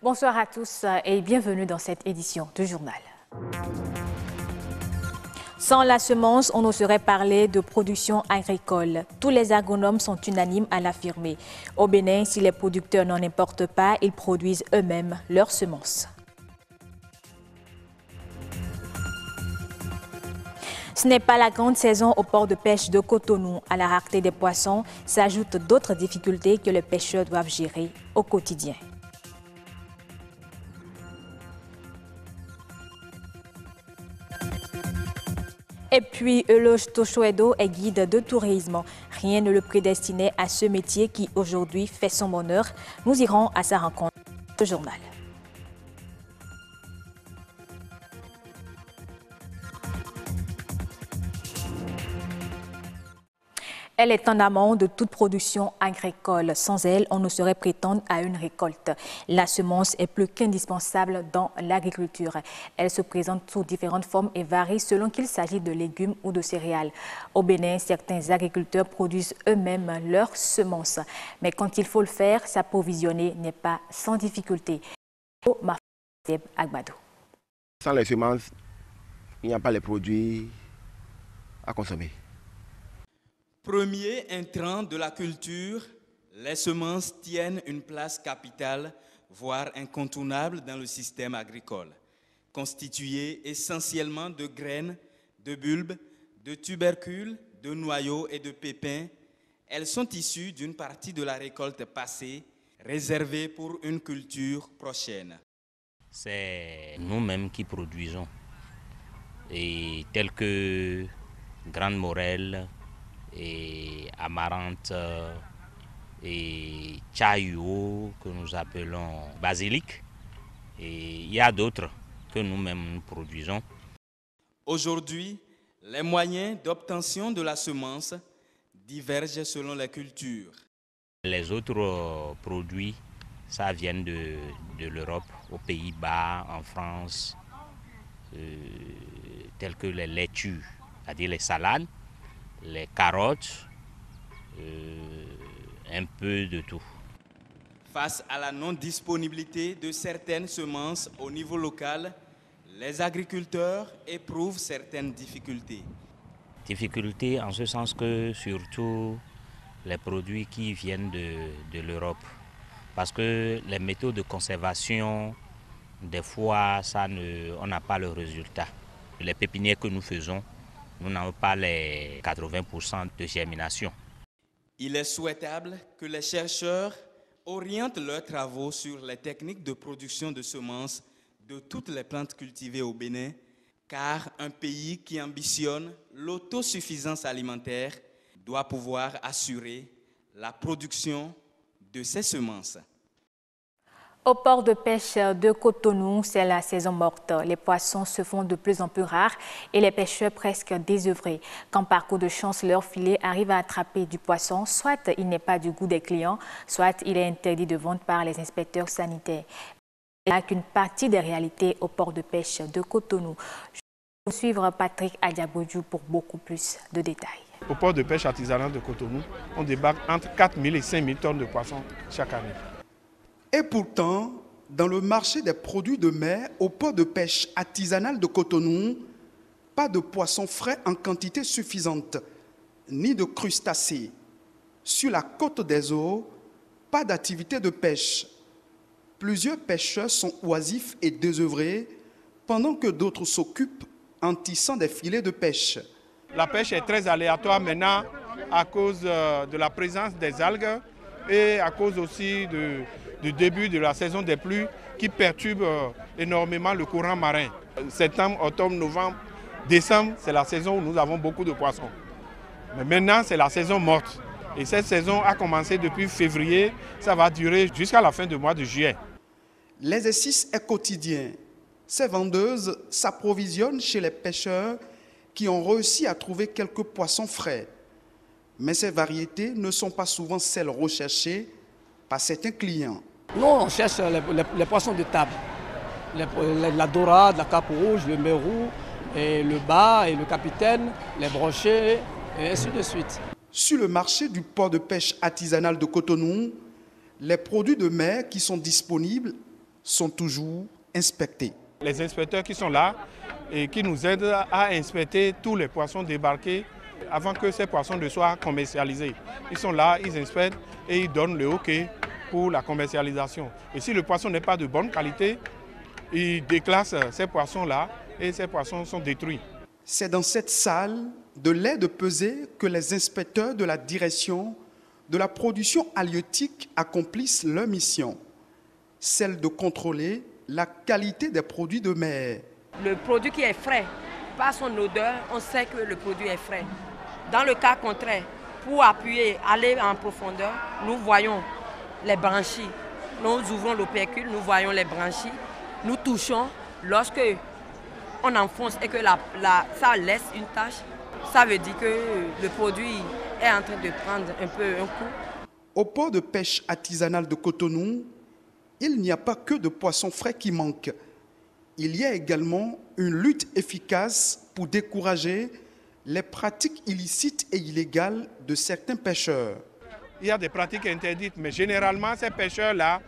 Bonsoir à tous et bienvenue dans cette édition du journal. Sans la semence, on n'oserait parler de production agricole. Tous les agronomes sont unanimes à l'affirmer. Au Bénin, si les producteurs n'en importent pas, ils produisent eux-mêmes leurs semences. Ce n'est pas la grande saison au port de pêche de Cotonou. À la rareté des poissons s'ajoutent d'autres difficultés que les pêcheurs doivent gérer au quotidien. Et puis, Eloge Toshoedo est guide de tourisme. Rien ne le prédestinait à ce métier qui aujourd'hui fait son bonheur. Nous irons à sa rencontre ce journal. Elle est en amont de toute production agricole. Sans elle, on ne saurait prétendre à une récolte. La semence est plus qu'indispensable dans l'agriculture. Elle se présente sous différentes formes et varie selon qu'il s'agit de légumes ou de céréales. Au Bénin, certains agriculteurs produisent eux-mêmes leurs semences. Mais quand il faut le faire, s'approvisionner n'est pas sans difficulté. Sans les semences, il n'y a pas les produits à consommer. Premier intrant de la culture, les semences tiennent une place capitale, voire incontournable dans le système agricole. Constituées essentiellement de graines, de bulbes, de tubercules, de noyaux et de pépins, elles sont issues d'une partie de la récolte passée, réservée pour une culture prochaine. C'est nous-mêmes qui produisons, et tels que Grande Morelle, et Amarante et Chayo que nous appelons basilic, et il y a d'autres que nous-mêmes nous produisons. Aujourd'hui, les moyens d'obtention de la semence divergent selon les cultures. Les autres produits, ça vient de l'Europe, aux Pays-Bas, en France, tels que les laitues, c'est-à-dire les salades, les carottes, un peu de tout. Face à la non-disponibilité de certaines semences au niveau local, les agriculteurs éprouvent certaines difficultés. Difficultés en ce sens que surtout les produits qui viennent de l'Europe. Parce que les méthodes de conservation, des fois, on n'a pas le résultat. Les pépinières que nous faisons, nous n'avons pas les 80% de germination. Il est souhaitable que les chercheurs orientent leurs travaux sur les techniques de production de semences de toutes les plantes cultivées au Bénin, car un pays qui ambitionne l'autosuffisance alimentaire doit pouvoir assurer la production de ces semences. Au port de pêche de Cotonou, c'est la saison morte. Les poissons se font de plus en plus rares et les pêcheurs presque désœuvrés. Quand par coup de chance leur filet arrive à attraper du poisson, soit il n'est pas du goût des clients, soit il est interdit de vente par les inspecteurs sanitaires. Il n'y a qu'une partie des réalités au port de pêche de Cotonou. Je vais suivre Patrick Adiabodjou pour beaucoup plus de détails. Au port de pêche artisanal de Cotonou, on débarque entre 4 000 et 5 000 tonnes de poissons chaque année. Et pourtant, dans le marché des produits de mer au port de pêche artisanal de Cotonou, pas de poissons frais en quantité suffisante, ni de crustacés. Sur la côte des eaux, pas d'activité de pêche. Plusieurs pêcheurs sont oisifs et désœuvrés, pendant que d'autres s'occupent en tissant des filets de pêche. La pêche est très aléatoire maintenant à cause de la présence des algues et à cause aussi du début de la saison des pluies qui perturbe énormément le courant marin. Septembre, octobre, novembre, décembre, c'est la saison où nous avons beaucoup de poissons. Mais maintenant, c'est la saison morte. Et cette saison a commencé depuis février, ça va durer jusqu'à la fin du mois de juillet. L'exercice est quotidien. Ces vendeuses s'approvisionnent chez les pêcheurs qui ont réussi à trouver quelques poissons frais. Mais ces variétés ne sont pas souvent celles recherchées par certains clients. Nous, on cherche les poissons de table. La dorade, la cape rouge, le mérou, et le bas et le capitaine, les brochets, et ainsi de suite. Sur le marché du port de pêche artisanal de Cotonou, les produits de mer qui sont disponibles sont toujours inspectés. Les inspecteurs qui sont là et qui nous aident à inspecter tous les poissons débarqués avant que ces poissons ne soient commercialisés. Ils sont là, ils inspectent et ils donnent le OK pour la commercialisation. Et si le poisson n'est pas de bonne qualité, ils déclassent ces poissons-là et ces poissons sont détruits. C'est dans cette salle de lait de pesée que les inspecteurs de la direction de la production halieutique accomplissent leur mission, celle de contrôler la qualité des produits de mer. Le produit qui est frais, par son odeur, on sait que le produit est frais. Dans le cas contraire, pour appuyer, aller en profondeur, nous voyons les branchies. Nous ouvrons l'opercule, nous voyons les branchies. Nous touchons, lorsque on enfonce et que ça laisse une tache, ça veut dire que le produit est en train de prendre un peu un coup. Au port de pêche artisanal de Cotonou, il n'y a pas que de poissons frais qui manquent. Il y a également une lutte efficace pour décourager les pratiques illicites et illégales de certains pêcheurs. Il y a des pratiques interdites, mais généralement, ces pêcheurs-là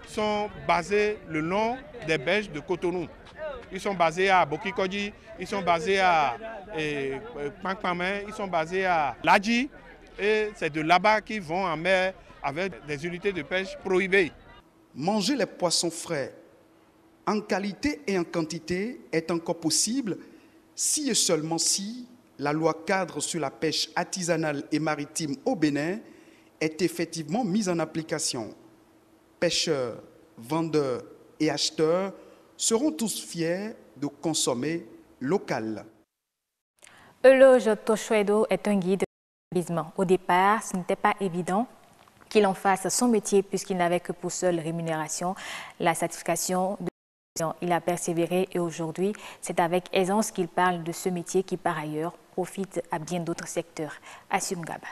sont basés le long des berges de Cotonou. Ils sont basés à Bokikoji, ils sont basés à Pankpamen, ils sont basés à Ladji. Et c'est de là-bas qu'ils vont en mer avec des unités de pêche prohibées. Manger les poissons frais en qualité et en quantité est encore possible si et seulement si la loi cadre sur la pêche artisanale et maritime au Bénin est effectivement mise en application. Pêcheurs, vendeurs et acheteurs seront tous fiers de consommer local. Euloge Toshoedo est un guide de tourisme. Au départ, ce n'était pas évident qu'il en fasse son métier puisqu'il n'avait que pour seule rémunération la certification de. Il a persévéré et aujourd'hui, c'est avec aisance qu'il parle de ce métier qui, par ailleurs, profite à bien d'autres secteurs. Assum Gaba.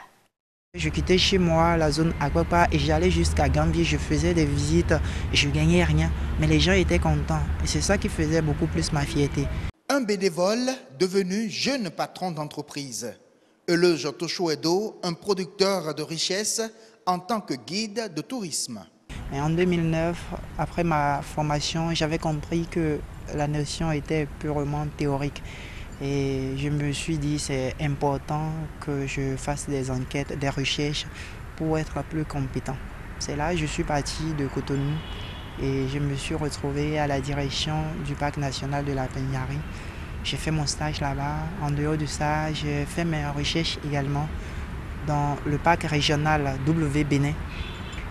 Je quittais chez moi la zone Akwapa et j'allais jusqu'à Gambie. Je faisais des visites et je ne gagnais rien. Mais les gens étaient contents et c'est ça qui faisait beaucoup plus ma fierté. Un bénévole devenu jeune patron d'entreprise. Euloge Toshoedo, un producteur de richesse en tant que guide de tourisme. Et en 2009, après ma formation, j'avais compris que la notion était purement théorique. Et je me suis dit c'est important que je fasse des enquêtes, des recherches pour être plus compétent. C'est là que je suis parti de Cotonou et je me suis retrouvé à la direction du parc national de la Peñari. J'ai fait mon stage là-bas. En dehors de ça, j'ai fait mes recherches également dans le parc régional W Bénin.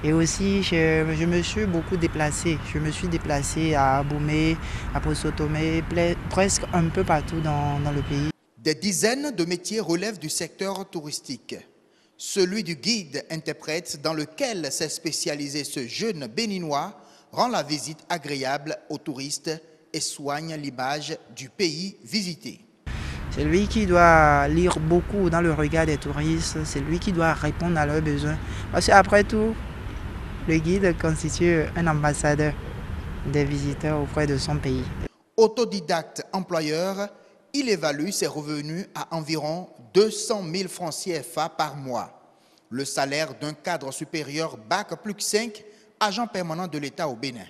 Et aussi, je me suis beaucoup déplacé. Je me suis déplacé à Aboumé, à Posotomé, presque un peu partout dans le pays. Des dizaines de métiers relèvent du secteur touristique. Celui du guide-interprète, dans lequel s'est spécialisé ce jeune béninois, rend la visite agréable aux touristes et soigne l'image du pays visité. C'est lui qui doit lire beaucoup dans le regard des touristes. C'est lui qui doit répondre à leurs besoins. Parce qu'après tout, le guide constitue un ambassadeur des visiteurs auprès de son pays. Autodidacte employeur, il évalue ses revenus à environ 200 000 francs CFA par mois. Le salaire d'un cadre supérieur Bac plus 5, agent permanent de l'État au Bénin.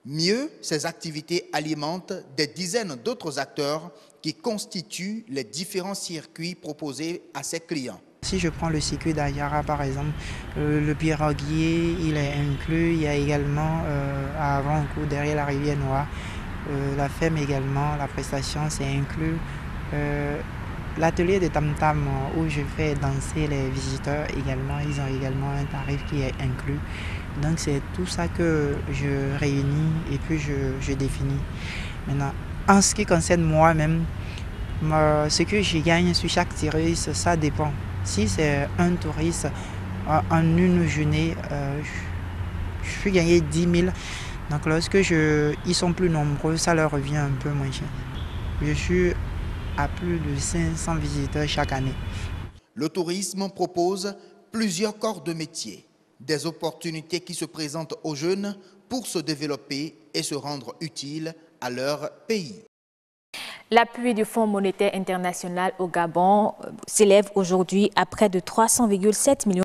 Mieux, ses activités alimentent des dizaines d'autres acteurs qui constituent les différents circuits proposés à ses clients. Si je prends le circuit d'Ayara par exemple, le piroguier il est inclus, il y a également à Avrancourt, derrière la rivière Noire, la ferme également, la prestation c'est inclus. L'atelier de Tam Tam où je fais danser les visiteurs également, ils ont également un tarif qui est inclus. Donc c'est tout ça que je réunis et puis je définis. Maintenant, en ce qui concerne moi-même, ce que je gagne sur chaque touriste, ça dépend. Si c'est un touriste, en une journée, je suis gagné 10 000. Donc lorsque ils sont plus nombreux, ça leur revient un peu moins cher. Je suis à plus de 500 visiteurs chaque année. Le tourisme propose plusieurs corps de métier, des opportunités qui se présentent aux jeunes pour se développer et se rendre utiles à leur pays. L'appui du Fonds monétaire international au Gabon s'élève aujourd'hui à près de 300,7 millions,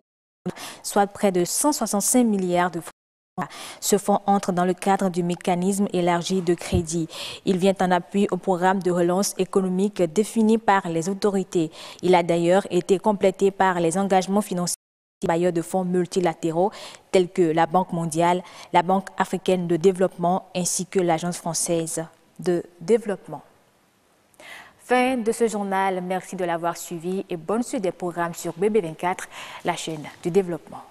soit près de 165 milliards de francs. Ce fonds entre dans le cadre du mécanisme élargi de crédit. Il vient en appui au programme de relance économique défini par les autorités. Il a d'ailleurs été complété par les engagements financiers des bailleurs de fonds multilatéraux tels que la Banque mondiale, la Banque africaine de développement ainsi que l'Agence française de développement. Fin de ce journal. Merci de l'avoir suivi et bonne suite des programmes sur BB24, la chaîne du développement.